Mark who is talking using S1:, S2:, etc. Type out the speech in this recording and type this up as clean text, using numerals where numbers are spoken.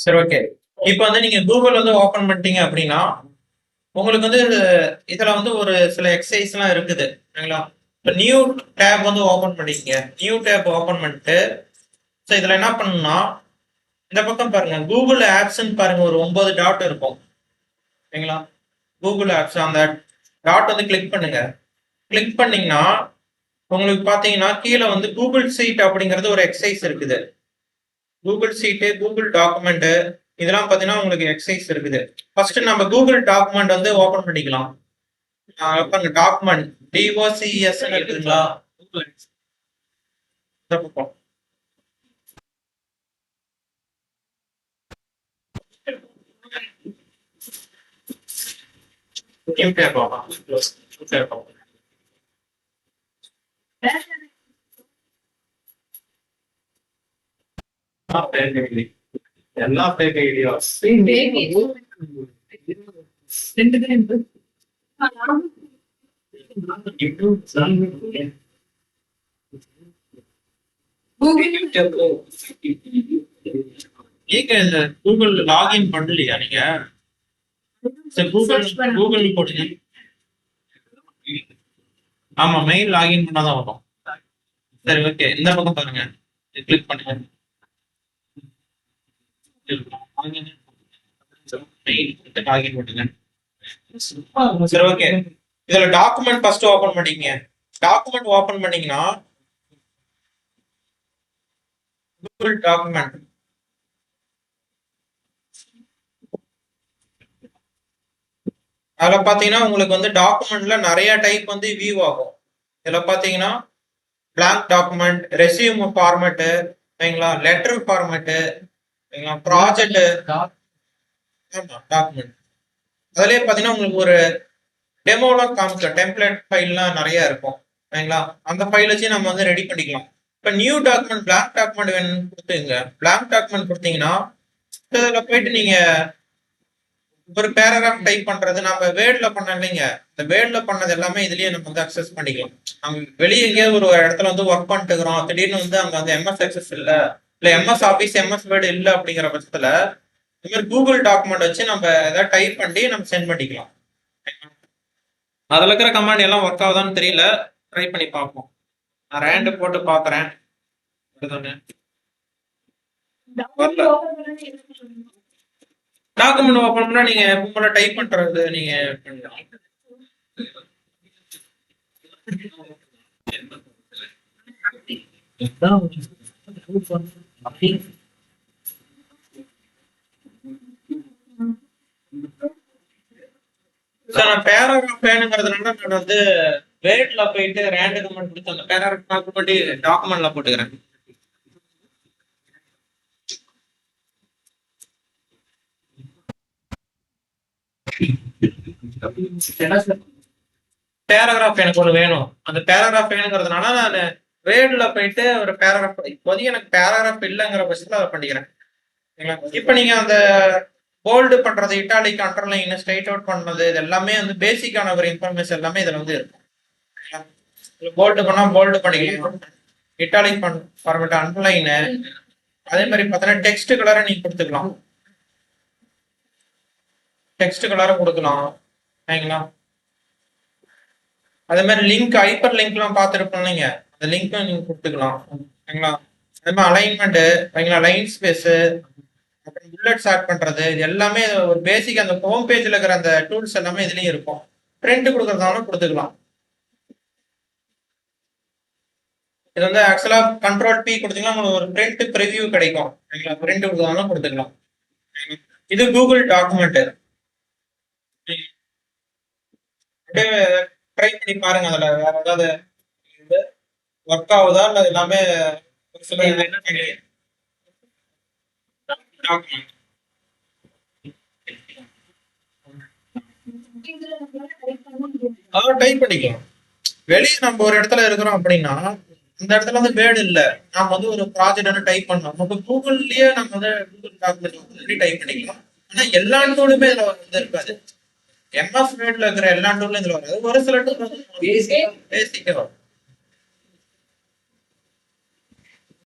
S1: சரி, ஓகே. இப்போ வந்து நீங்க கூகுள் வந்து ஓபன் பண்ணிட்டீங்க அப்படின்னா, உங்களுக்கு வந்து இதுல வந்து ஒரு சில எக்ஸசைஸ்லாம் இருக்குது. சரிங்களா? இப்ப நியூ டேப் வந்து ஓபன் பண்ணிக்கங்க. நியூ டேப் ஓபன் பண்ணிட்டு, ஸோ இதுல என்ன பண்ணணும்னா, இந்த பக்கம் பாருங்க. கூகுள் ஆப்ஸ்ன்னு பாருங்க ஒரு 9 டாட் இருக்கும். சரிங்களா? கூகுள் ஆப்ஸ் அந்த டாட் வந்து கிளிக் பண்ணுங்க. கிளிக் பண்ணீங்கன்னா, உங்களுக்கு பாத்தீங்கன்னா கீழே வந்து கூகுள் ஷீட் அப்படிங்கிறது ஒரு எக்ஸசைஸ் இருக்குது. கூகுள் ஷீட்டு, கூகுள் டாக்குமெண்ட் இதெல்லாம் பாத்தீங்கன்னா உங்களுக்கு எக்ஸசைஸ் இருக்குது. ஃபர்ஸ்ட் நம்ம கூகுள் டாக்குமெண்ட் வந்து ஓபன் பண்ணிக்கலாம். பாருங்க டாக்குமெண்ட் டிஓசிஎஸ் இருக்குங்களா? இந்த பக்கம் நியூ டேப்
S2: எல்லா fake ideas.
S1: நீங்க இந்த கூகுள் லாகின் பண்ணலையா நீங்க? சரி, கூகுள் போடுங்க. ஆமா, மெயில் லாகின் பண்ணாதான் வரும். சரி, ஓகே. இந்த பக்கம் பாருங்க, கிளிக் பண்ணுங்க. லாகின் பண்ணுங்க. சரி, ஓகே. இதுல டாக்குமெண்ட் ஃபர்ஸ்ட் ஓபன் பண்ணிக்கங்க. டாக்குமெண்ட் ஓபன் பண்ணீங்கன்னா கூகுள் டாக்குமெண்ட் அதுல பாத்தீங்கன்னா உங்களுக்கு வந்து டாக்குமெண்ட்ல நிறைய டைப் வந்து வியூ ஆகும். இதுல பாத்தீங்கன்னா blank டாக்குமெண்ட், ரெசியூம் ஃபார்மேட், சரிங்களா, லெட்டர் ஃபார்மேட், சரிங்களா, ப்ராஜெக்ட், டாக்குமெண்ட். அதுலயே பாத்தீங்கன்னா உங்களுக்கு ஒரு டெமோலாம் காமிக்கும். டெம்ப்ளேட் ஃபைல்லாம் நிறைய இருக்கும். சரிங்களா, அந்த ஃபைல் வச்சு நம்ம வந்து ரெடி பண்ணிக்கலாம். இப்ப நியூ டாக்குமெண்ட், blank டாக்குமெண்ட் வேணும்னு கொடுத்துங்க. blank டாக்குமெண்ட் கொடுத்தீங்கன்னா இதுல போயிட்டு நீங்க ஒரு பேராகிராஃப் டைப் பண்றது நம்ம வேர்ட்ல பண்ண இல்லைங்க. இந்த வேர்ட்ல பண்ணது எல்லாமே இதுலயே நம்ம வந்து அக்சஸ் பண்ணிக்கலாம். நம்ம வெளியே எங்கேயாவது ஒரு இடத்துல வந்து ஒர்க் பண்ணிட்டு இருக்கிறோம், திடீர்னு வந்து அங்க வந்து எம்எஸ் அக்சஸ் இல்ல எம்எஸ் ஆபீஸ், எம்எஸ் வேர்டு இல்ல அப்படிங்கிற பட்சத்துல இந்த மாதிரி கூகுள் டாக்குமெண்ட் வச்சு நம்ம ஏதாவது டைப் பண்ணி நம்ம சென்ட் பண்ணிக்கலாம். அதுல இருக்கிற கமாண்ட் எல்லாம் ஒர்க் ஆகுதான்னு தெரியல, ட்ரை பண்ணி பார்ப்போம். நான் ரேண்டு போட்டு பாக்குறேன். டாக்குமெண்ட் ஓபன் பண்ணா நீங்க எப்போ டைப் பண்றது நீங்க பண்ணலாம். நான் பேராகிராஃப் வேணுங்கிறதுனால நான் வந்து வேர்ட்ல போயிட்டு ரேண்ட் கமெண்ட் கொடுத்து அந்த பேராகிராஃப் பண்ணி டாக்குமெண்ட்ல போட்டுக்கிறேன். பேராகிராஃப் எனக்கு ஒன்று வேணும். அந்த பேராகிராஃப் வேணுங்கிறதுனால நான் வேர்ட்ல போயிட்டு ஒரு பேராகிராஃப், இப்போதைக்கு எனக்கு பேராகிராஃப் இல்லைங்கிற பட்சத்தில் அதை பண்ணிக்கிறேன். இப்போ நீங்க அந்த போல்டு பண்றது, இட்டாலிக், அண்டர்லைன், ஸ்ட்ரைட் அவுட் பண்ணது, இது எல்லாமே வந்து பேசிக்கான ஒரு இன்ஃபர்மேஷன் எல்லாமே இதுல வந்து இருக்கும். போல்டு பண்ணா போல்டு பண்ணிக்கலாம், இட்டாலிக் ஃபார்மேட், அண்டர்லைன், அதே மாதிரி பார்த்தீங்கன்னா டெக்ஸ்ட் கலரை நீங்க கொடுத்துக்கலாம். டெக்ஸ்ட் கலரை கொடுக்கலாம். சரிங்களா, அதே மாதிரி லிங்க், ஹைப்பர் லிங்க்லாம் பார்த்துருப்போம் இல்லைங்க, அந்த லிங்க்கும் நீங்க கொடுத்துக்கலாம். சரிங்களா, அதே மாதிரி அலைன்மெண்ட், சரிங்களா, லைன் ஸ்பேஸ், அப்புறம் புல்லட்ஸ் ஆட் பண்றது, இது எல்லாமே ஒரு பேசிக் அந்த ஹோம் பேஜ்ல இருக்கிற அந்த டூல்ஸ் எல்லாமே இதுலயும் இருக்கும். பிரிண்ட் கொடுக்கறதாலும் கொடுத்துக்கலாம். இது வந்து ஆக்சுவலா கண்ட்ரோல் பி கொடுத்தீங்கன்னா உங்களுக்கு ஒரு பிரிண்ட் ப்ரிவியூ கிடைக்கும். சரிங்களா, பிரிண்ட் கொடுக்கறதாலும் கொடுத்துக்கலாம். இது கூகுள் டாக்குமெண்ட். ட்ரை பண்ணி பாருங்க, அதுல வேற ஏதாவது ஒர்க் ஆகுதா இல்ல எல்லாமே ஒரு சில டாக்குமெண்ட் அதான் டைப் பண்ணிக்கலாம். வெளியே நம்ம ஒரு இடத்துல இருக்கிறோம் அப்படின்னா இந்த இடத்துல வந்து வேர்டு இல்ல, நாம வந்து ஒரு ப்ராஜெக்ட் வந்து டைப் பண்ணோம், நம்ம கூகுள்லயே நம்ம வந்து கூகுள் டாக்குமெண்ட் வந்து டைப் பண்ணிக்கலாம். ஆனா எல்லா டூலுமே இதுல வந்து இருக்காது. எம்எஸ் வேர்ட்ல இருக்கிற எல்லா டூலும் இதுல வராது. ஒரு சில டூல் வந்து பேசிக்கா வரும்.